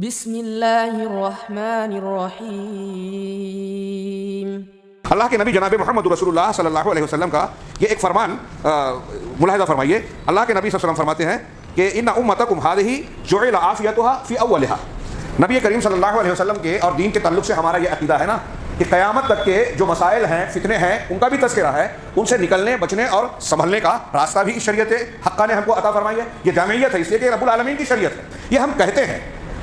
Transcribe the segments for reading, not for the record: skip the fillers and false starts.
بسم اللہ الرحمن الرحیم۔ اللہ کے نبی جناب محمد رسول اللہ صلی اللہ علیہ وسلم کا یہ ایک فرمان ملاحظہ فرمائیے۔ اللہ کے نبی صلی اللہ علیہ وسلم فرماتے ہیں کہ ان امتکم هذه جعل عافیتها فی اولها۔ نبی کریم صلی اللہ علیہ وسلم کے اور دین کے تعلق سے ہمارا یہ عقیدہ ہے نا کہ قیامت تک کے جو مسائل ہیں، فتنے ہیں، ان کا بھی تذکرہ ہے، ان سے نکلنے، بچنے اور سنبھلنے کا راستہ بھی اس شریعت حقہ نے ہم کو عطا فرمائی ہے۔ یہ جامعیت ہے، اس لیے کہ رب العالمین کی شریعت ہے۔ یہ ہم کہتے ہیں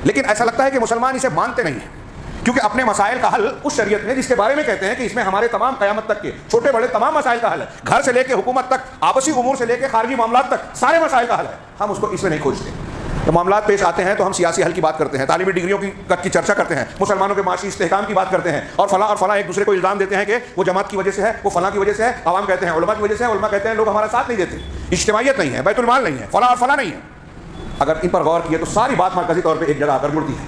لیکن ایسا لگتا ہے کہ مسلمان اسے مانتے نہیں ہیں، کیونکہ اپنے مسائل کا حل اس شریعت میں، جس کے بارے میں کہتے ہیں کہ اس میں ہمارے تمام قیامت تک کے چھوٹے بڑے تمام مسائل کا حل ہے، گھر سے لے کے حکومت تک، آپسی امور سے لے کے خارجی معاملات تک، سارے مسائل کا حل ہے، ہم اس کو اس میں نہیں کھوجتے۔ تو معاملات پیش آتے ہیں تو ہم سیاسی حل کی بات کرتے ہیں، تعلیمی ڈگریوں کی چرچا کرتے ہیں، مسلمانوں کے معاشی استحکام کی بات کرتے ہیں، اور فلاں ایک دوسرے کو الزام دیتے ہیں کہ وہ جماعت کی وجہ سے ہے، وہ فلاں کی وجہ سے ہے، عوام کہتے ہیں علماء کی وجہ سے ہے، علماء کہتے ہیں لوگ ہمارا ساتھ نہیں دیتے، اجتماعیت نہیں ہے، بیت المال نہیں ہے، فلاں اور فلاں نہیں ہے۔ اگر ان پر غور کیے تو ساری بات مرکزی طور پہ ایک جگہ آ کر جڑتی ہے۔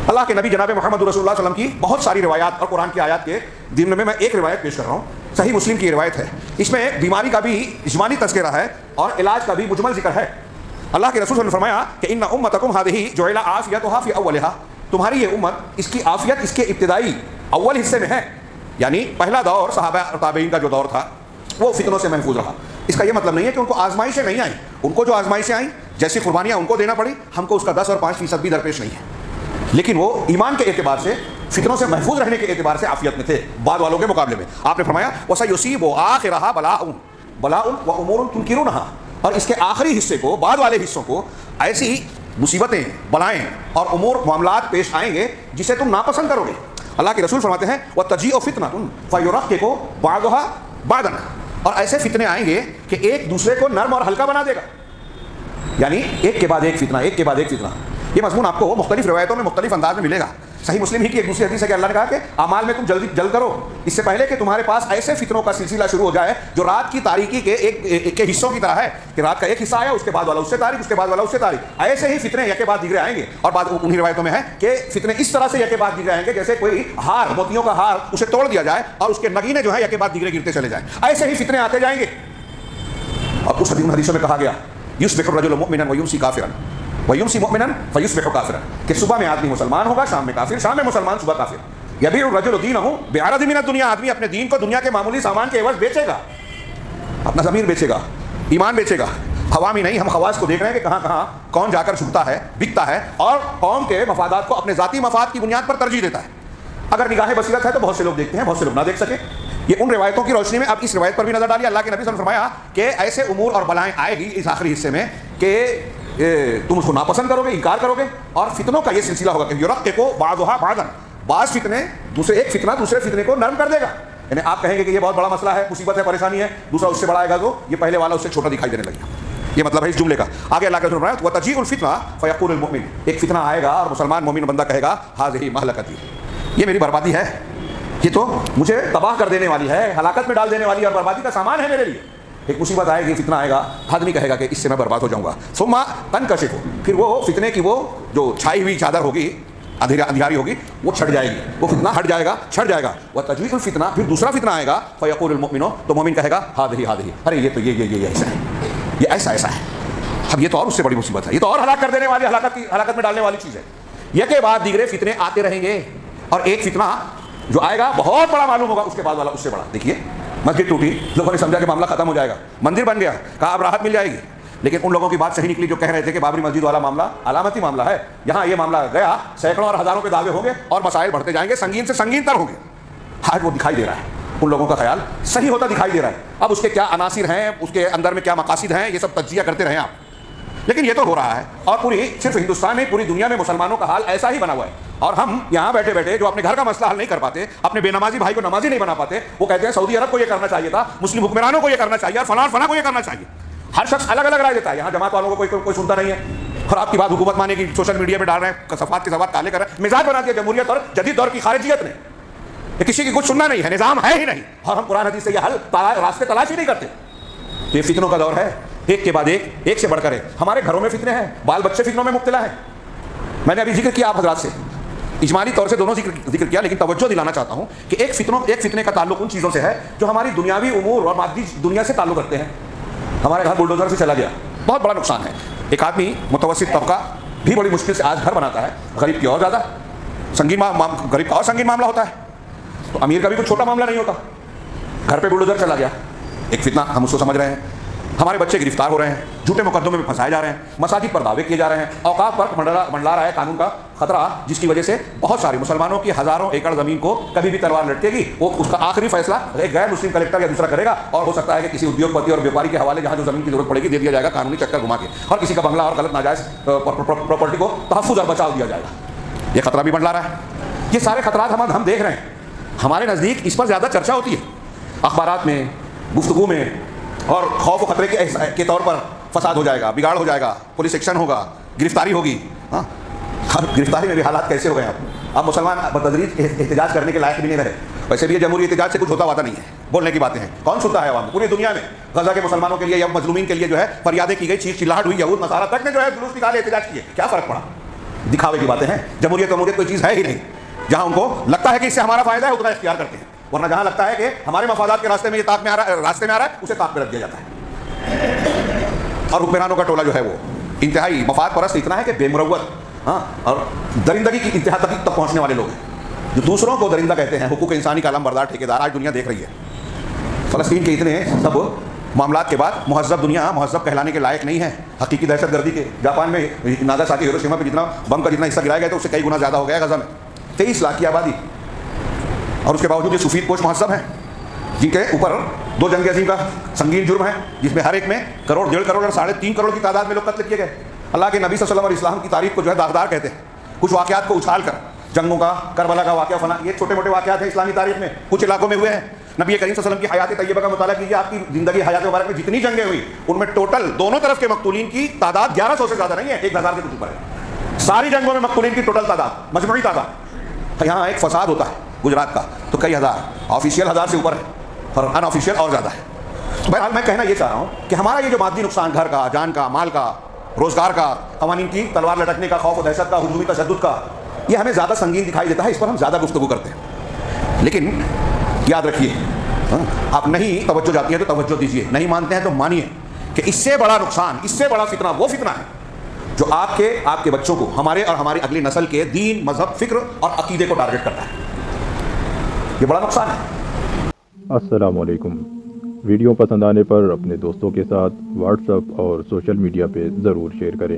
اللہ کے نبی جناب محمد رسول اللہ صلی اللہ علیہ وسلم کی بہت ساری روایات اور قرآن کی آیات کے ضمن میں ایک روایت پیش کر رہا ہوں، صحیح مسلم کی روایت ہے۔ اس میں بیماری کا بھی جسمانی تذکرہ ہے اور علاج کا بھی مجمل ذکر ہے۔ اللہ کے رسول صلی اللہ علیہ وسلم نے فرمایا کہ ان امتکم هذه جعل عافیتها فی اولها، تمہاری یہ امت، اس کی عافیت اس کے ابتدائی اول حصے میں ہے، یعنی پہلا دور صحابہ اور تابعین کا جو دور تھا وہ فتنوں سے محفوظ رہا۔ اس کا یہ مطلب نہیں ہے کہ ان کو آزمائشیں نہیں آئیں، ان کو جو آزمائشیں آئیں، جیسی قربانیاں ان کو دینا پڑی، ہم کو اس کا 10 اور 5% بھی درپیش نہیں ہے، لیکن وہ ایمان کے اعتبار سے، فتنوں سے محفوظ رہنے کے اعتبار سے عافیت میں تھے بعد والوں کے مقابلے میں۔ آپ نے فرمایا وَسَيُصِيبُ آخِرَهَا بَلَاءٌ وَأُمُورٌ تُنْكِرُونَهَا، اور اس کے آخری حصے کو، بعد والے حصوں کو ایسی مصیبتیں، بلائیں اور امور معاملات پیش آئیں گے جسے تم ناپسند کرو گے۔ اللہ کے رسول فرماتے ہیں وَتَجِيءُ فِتْنَةٌ فَيُرَقِّقُ بَعْضُهَا بَعْضًا، اور ایسے فتنے آئیں گے کہ ایک دوسرے کو نرم اور ہلکا بنا دے گا، یعنی ایک کے بعد ایک فتنہ، ایک کے بعد ایک فتنہ۔ یہ مضمون آپ کو مختلف روایتوں میں مختلف انداز میں ملے گا۔ صحیح مسلم ہی کی ایک دوسری حدیث ہے کہ اللہ نے کہا کہ اعمال میں تم جلد کرو، اس سے پہلے کہ تمہارے پاس ایسے فتنوں کا سلسلہ شروع ہو جائے جو رات کی تاریکی کے ایک حصوں کی طرح ہے، کہ رات کا ایک حصہ آیا، اس کے بعد والا اس سے تاریک، اس کے بعد والا اس سے تاریک، ایسے ہی فتنے یک بعد دیگرے آئیں گے۔ اور بعد انہی روایتوں میں ہے کہ فتنے اس طرح سے یک بعد دیگرے آئیں گے جیسے کوئی ہار، موتیوں کا ہار، اسے توڑ دیا جائے اور اس کے نگینے جو ہیں یک بعد دیگرے گرتے چلے جائیں، ایسے ہی فتنے آتے جائیں گے۔ اور اس حدیثوں میں کہا گیا یصبح الرجل مؤمنا ویمسی کافرا ویمسی مؤمنا فیصبح کافرا، کہ صبح میں آدمی مسلمان ہوگا، شام میں کافر، شام میں مسلمان، صبح کافر۔ یبیع الرجل دینہ بعرض من الدنیا، آدمی اپنے دین کو دنیا کے معمولی سامان کے عوض بیچے گا، اپنا ضمیر بیچے گا، ایمان بیچے گا۔ عوامی نہیں، ہم خواص کو دیکھ رہے ہیں کہ کہاں کہاں کون جا کر جھکتا ہے، بکتا ہے، اور قوم کے مفادات کو اپنے ذاتی مفاد کی بنیاد پر ترجیح دیتا ہے۔ اگر نگاہ بصیرت ہے تو بہت سے لوگ دیکھتے ہیں، بہت سے لوگ نہ دیکھ سکے۔ یہ ان روایتوں کی روشنی میں اب اس روایت پر بھی نظر ڈالیے۔ اللہ کے نبی صلی اللہ علیہ وسلم نے فرمایا کہ ایسے امور اور بلائیں آئے گی اس آخری حصے میں کہ تم اس کو ناپسند کرو گے، انکار کرو گے، اور فتنوں کا یہ سلسلہ ہوگا کہ یرقِّقُ بَعْضُهَا بَعْضًا، بعض فتنے ایک فتنہ دوسرے فتنے کو نرم کر دے گا۔ یعنی آپ کہیں گے کہ یہ بہت بڑا مسئلہ ہے، مصیبت ہے، پریشانی ہے، دوسرا اس سے بڑا آئے گا تو یہ پہلے والا اس سے چھوٹا دکھائی دینے لگے گا۔ یہ مطلب ہے اس جملے کا۔ آگے اللہ کا رسول فرمایا وَتَجِيءُ الْفِتْنَةُ فَيَقُولُ الْمُؤْمِنُ، ایک فتنہ آئے گا اور مسلمان مومن بندہ کہے گا هَذِهِ مَهْلَكَتِي، یہ میری بربادی ہے، یہ تو مجھے تباہ کر دینے والی ہے، ہلاکت میں ڈال دینے والی اور بربادی کا سامان ہے میرے لیے۔ ایک مصیبت آئے گی، فتنہ آئے گا، آدمی کہے گا کہ اس سے میں برباد ہو جاؤں گا۔ ثم تنکشف، پھر وہ فتنے کی وہ جو چھائی ہوئی چادر ہوگی، اندھیاری ہوگی، وہ چھٹ جائے گی، وہ فتنہ ہٹ جائے گا، چھٹ جائے گا۔ وتجیء الفتنہ، پھر دوسرا فتنہ آئے گا، فیقول المؤمن، تو مومن کہے گا هذه، ارے یہ تو یہ ایسا ہے، یہ ایسا ہے، اب یہ تو اور اس سے بڑی مصیبت ہے، یہ تو اور ہلاک کر دینے والی، ہلاکت میں ڈالنے والی چیز ہے۔ یہ کے بعد دیگرے فتنے آتے رہیں گے، اور ایک فتنہ جو آئے گا بہت بڑا معلوم ہوگا، اس کے بعد والا اس سے بڑا۔ دیکھیے مسجد ٹوٹی، لوگوں نے سمجھا کہ معاملہ ختم ہو جائے گا، مندر بن گیا، کہا اب راحت مل جائے گی، لیکن ان لوگوں کی بات صحیح نکلی جو کہہ رہے تھے کہ بابری مسجد والا معاملہ علامتی معاملہ ہے، یہاں یہ معاملہ گیا، سینکڑوں اور ہزاروں کے دعوے ہوں گے اور مسائل بڑھتے جائیں گے، سنگین سے سنگین تر ہوں گے۔ آج وہ دکھائی دے رہا ہے، ان لوگوں کا خیال صحیح ہوتا دکھائی دے رہا ہے۔ اب اس کے کیا عناصر ہیں، اس کے اندر میں کیا مقاصد ہیں، یہ سب تجزیہ کرتے رہیں آپ، لیکن یہ تو ہو رہا ہے، اور صرف ہندوستان میں، پوری دنیا میں مسلمانوں کا حال ایسا ہی بنا ہوا ہے۔ اور ہم یہاں بیٹھے بیٹھے جو اپنے گھر کا مسئلہ حل نہیں کر پاتے، اپنے بے نمازی بھائی کو نمازی نہیں بنا پاتے، وہ کہتے ہیں سعودی عرب کو یہ کرنا چاہیے تھا، مسلم حکمرانوں کو یہ کرنا چاہیے، اور فلاں کو یہ کرنا چاہیے۔ ہر شخص الگ الگ رائے دیتا ہے، یہاں جماعت والوں کو کوئی سنتا نہیں ہے، اور آپ کی بات حکومت مانے کی سوشل میڈیا پہ ڈال رہے ہیں، صفحات کے صفحات کالے کر رہے ہیں، مزاج بنا دیا جمہوریت اور جدید دور کی خارجیت نے۔ یہ کسی کی کچھ سننا نہیں ہے، نظام ہے ہی نہیں، اور ہم قرآن حدیث سے یہ حل راستے تلاش ہی نہیں کرتے۔ یہ فتنوں کا دور ہے، ایک کے بعد ایک سے بڑھ کر ایک۔ ہمارے گھروں میں فتنے ہیں، بال بچے فتنوں میں مبتلا ہیں۔ میں نے ابھی ذکر کیا آپ حضرات سے، اجمالی طور سے دونوں ذکر کیا، لیکن توجہ دلانا چاہتا ہوں کہ ایک فتنے کا تعلق ان چیزوں سے ہے جو ہماری دنیاوی امور اور مادی دنیا سے تعلق رکھتے ہیں۔ ہمارے گھر بلڈوزر سے چلا گیا، بہت بڑا نقصان ہے۔ ایک آدمی متوسط طبقہ بھی بڑی مشکل سے آج گھر بناتا ہے، غریب کی اور زیادہ سنگین غریب کا اور سنگین معاملہ ہوتا ہے. تو امیر کا بھی کوئی چھوٹا معاملہ نہیں ہوتا. گھر پہ بلڈوزر چلا گیا، ایک فتنہ ہم اس کو سمجھ رہے ہیں. ہمارے بچے گرفتار ہو رہے ہیں، جھوٹے مقدمے میں پھنسائے جا رہے ہیں، مساجد پر دعوے کیے جا رہے ہیں، اوقاف پر منڈلا رہا ہے قانون کا خطرہ، جس کی وجہ سے بہت سارے مسلمانوں کی ہزاروں ایکڑ زمین کو کبھی بھی تلوار لٹکے گی. وہ اس کا آخری فیصلہ ایک غیر مسلم کلیکٹر یا دوسرا کرے گا، اور ہو سکتا ہے کہ کسی ادیوگ پتی اور بیوپاری کے حوالے جہاں جو زمین کی ضرورت پڑے گی دے دیا جائے گا قانونی چکر گھما کے، اور کسی کا بنگلہ اور غلط ناجائز پراپرٹی کو تحفظ اور بچاؤ دیا جائے گا. یہ خطرہ بھی منڈلا رہا ہے. یہ سارے خطرات ہم دیکھ رہے ہیں. ہمارے نزدیک اس پر زیادہ چرچا ہوتی ہے اخبارات میں، گفتگو میں، اور خوف و خطرے کے طور پر فساد ہو جائے گا، بگاڑ ہو جائے گا، پولیس ایکشن ہوگا، گرفتاری ہوگی. ہاں، گرفتاری میں بھی حالات کیسے ہو گئے ہیں. اب مسلمان بتدریج احتجاج کرنے کے لائق بھی نہیں رہے. ویسے بھی یہ جمہوری احتجاج سے کچھ ہوتا ہوا نہیں ہے، بولنے کی باتیں ہیں. کون سنتا ہے عوام؟ پوری دنیا میں غزہ کے مسلمانوں کے لیے یا مظلومین کے لیے جو ہے فریادیں کی گئی، چیخ چلاہٹ ہوئی، یہود نصارہ تک نے جو ہے جلوس نکالے، احتجاج کیے. کیا فرق پڑا؟ دکھاوے کی باتیں ہیں. جمہوریت کوئی چیز ہے ہی نہیں. جہاں ان کو لگتا ہے کہ اس سے ہمارا فائدہ ہے اتنا اختیار کرتے ہیں، ورنہ جہاں لگتا ہے کہ ہمارے مفادات کے راستے میں یہ راستے میں آ رہا ہے اسے طاق میں رکھ دیا جاتا ہے. اور حکمرانوں کا ٹولہ جو ہے وہ انتہائی مفاد پرست اتنا ہے کہ بے مروت، ہاں، اور درندگی کی انتہا تک پہنچنے والے لوگ ہیں جو دوسروں کو درندہ کہتے ہیں. حقوق انسانی کا علم بردار ٹھیکیدار آج دنیا دیکھ رہی ہے. فلسطین کے اتنے سب معاملات کے بعد مہذب دنیا مہذب کہلانے کے لائق نہیں ہے. حقیقی دہشت گردی کے جاپان میں ناگاساکی ہیروشیما پہ جتنا بم کا جتنا حصہ گرایا گیا تھا اس سے کئی گنا زیادہ ہو گیا غزہ میں. 23 لاکھ کی آبادی، اور اس کے باوجود یہ سفید پوش مہذب ہیں جن کے اوپر 2 جنگ عظیم کا سنگین جرم ہے، جس میں ہر ایک میں کروڑ، 1.5 کروڑ اور 3.5 کروڑ کی تعداد میں لوگ قتل کیے گئے. اللہ کے نبی صلی اللہ علیہ وسلم اور اسلام کی تاریخ کو جو ہے داغدار کہتے ہیں. کچھ واقعات کو اچھال کر، جنگوں کا، کربلا کا واقعہ، فلاں، یہ چھوٹے موٹے واقعات ہیں اسلامی تاریخ میں، کچھ علاقوں میں ہوئے ہیں. نبی کریم صلی اللہ علیہ وسلم کی حیات طیبہ کا مطالعہ کیجیے. آپ کی زندگی حیات مبارک میں جتنی جنگیں ہوئی ان میں ٹوٹل دونوں طرف کے مقتولین کی تعداد 1100 سے زیادہ نہیں ہے، 1000 سے کچھ اوپر ہے. ساری جنگوں میں مقتولین کی ٹوٹل تعداد، مجموعی تعداد. یہاں ایک فساد ہوتا ہے گجرات کا تو کئی ہزار، آفیشیل 1000 سے اوپر ہے اور ان آفیشیل اور زیادہ ہے. تو بہرحال میں کہنا یہ چاہ رہا ہوں کہ ہمارا یہ جو مادی نقصان، گھر کا، جان کا، مال کا، روزگار کا، قوانین کی تلوار لٹکنے کا، خوف و دہشت کا، ہجومی تشدد کا، یہ ہمیں زیادہ سنگین دکھائی دیتا ہے. اس پر ہم زیادہ گفتگو کرتے ہیں. لیکن یاد رکھیے، آپ نہیں توجہ جاتی ہے تو توجہ دیجیے، نہیں مانتے ہیں تو مانیے کہ اس سے بڑا نقصان، اس سے بڑا فتنہ وہ فتنہ ہے جو آپ کے بچوں کو، ہمارے اور ہماری اگلی نسل کے دین، مذہب، فکر اور عقیدے کو ٹارگٹ کرتا ہے. یہ بڑا نقصان ہے. السلام علیکم. ویڈیو پسند آنے پر اپنے دوستوں کے ساتھ واٹس ایپ اور سوشل میڈیا پہ ضرور شیئر کریں.